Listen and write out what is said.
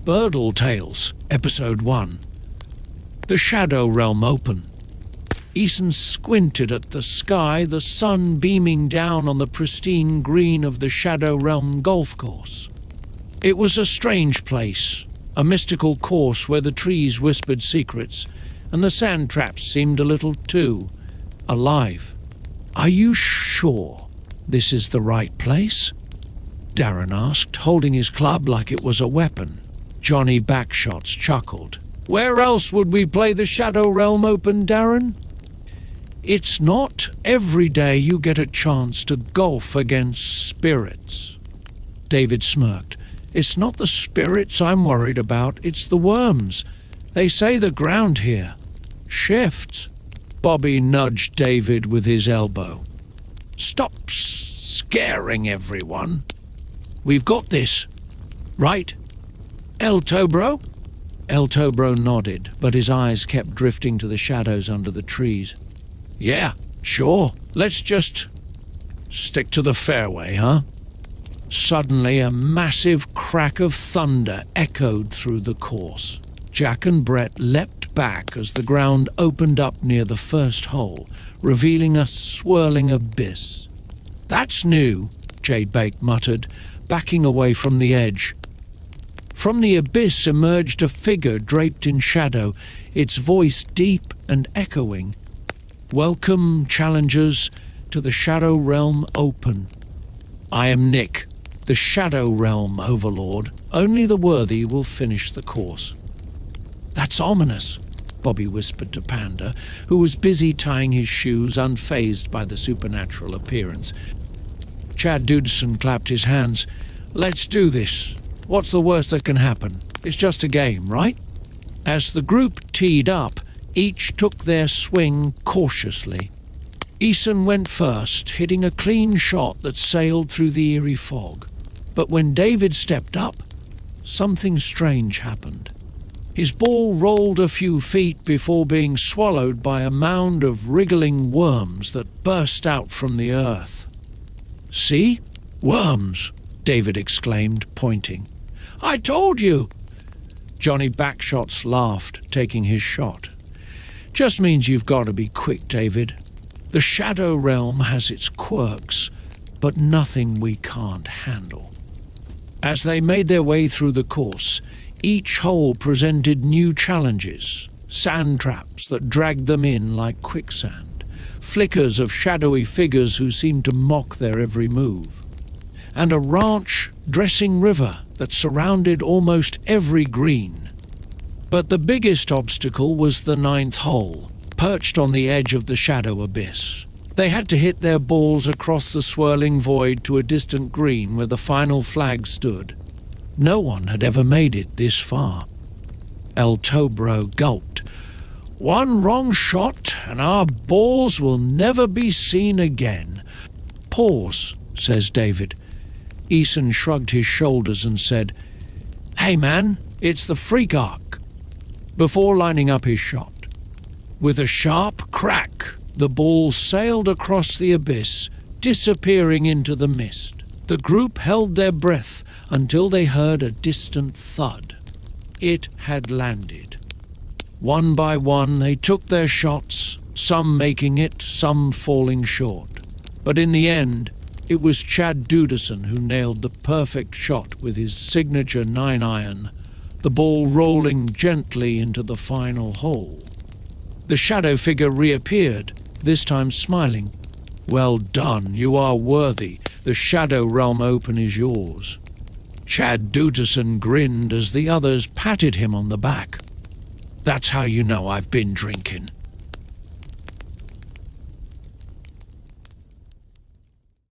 Burdle Tales, Episode 1. The Shadow Realm Open. Ethan squinted at the sky, the sun beaming down on the pristine green of the Shadow Realm golf course. It was a strange place, a mystical course where the trees whispered secrets, and the sand traps seemed a little too alive. "Are you sure this is the right place?" Darren asked, holding his club like it was a weapon. Johnny Backshots chuckled. "Where else would we play the Shadow Realm Open, Darren? It's not every day you get a chance to golf against spirits." David smirked. "It's not the spirits I'm worried about, it's the worms. They say the ground here shifts." Bobby nudged David with his elbow. "Stop scaring everyone. We've got this, right? El Tobro?" El Tobro nodded, but his eyes kept drifting to the shadows under the trees. "Yeah, sure. Let's just stick to the fairway, huh?" Suddenly, a massive crack of thunder echoed through the course. Jack and Brett leapt back as the ground opened up near the first hole, revealing a swirling abyss. "That's new," Jade Bake muttered, backing away from the edge. From the abyss emerged a figure draped in shadow, its voice deep and echoing. "Welcome, challengers, to the Shadow Realm Open. I am Nick, the Shadow Realm Overlord. Only the worthy will finish the course." "That's ominous," Bobby whispered to Panda, who was busy tying his shoes, unfazed by the supernatural appearance. Chad Dudson clapped his hands. "Let's do this. What's the worst that can happen? It's just a game, right?" As the group teed up, each took their swing cautiously. Eason went first, hitting a clean shot that sailed through the eerie fog. But when David stepped up, something strange happened. His ball rolled a few feet before being swallowed by a mound of wriggling worms that burst out from the earth. "See? Worms!" David exclaimed, pointing. "I told you!" Johnny Backshots laughed, taking his shot. "Just means you've got to be quick, David. The Shadow Realm has its quirks, but nothing we can't handle." As they made their way through the course, each hole presented new challenges, sand traps that dragged them in like quicksand, flickers of shadowy figures who seemed to mock their every move, and a ranch dressing river that surrounded almost every green. But the biggest obstacle was the ninth hole, perched on the edge of the shadow abyss. They had to hit their balls across the swirling void to a distant green where the final flag stood. No one had ever made it this far. El Tobro gulped. "One wrong shot and our balls will never be seen again." "Pause," says David. Eason shrugged his shoulders and said, "Hey man, it's the freak arc," before lining up his shot. With a sharp crack, the ball sailed across the abyss, disappearing into the mist. The group held their breath until they heard a distant thud. It had landed. One by one, they took their shots, some making it, some falling short. But in the end, it was Chad Dudison who nailed the perfect shot with his signature 9-iron, the ball rolling gently into the final hole. The shadow figure reappeared, this time smiling. "Well done, you are worthy. The Shadow Realm Open is yours." Chad Dudison grinned as the others patted him on the back. "That's how you know I've been drinking.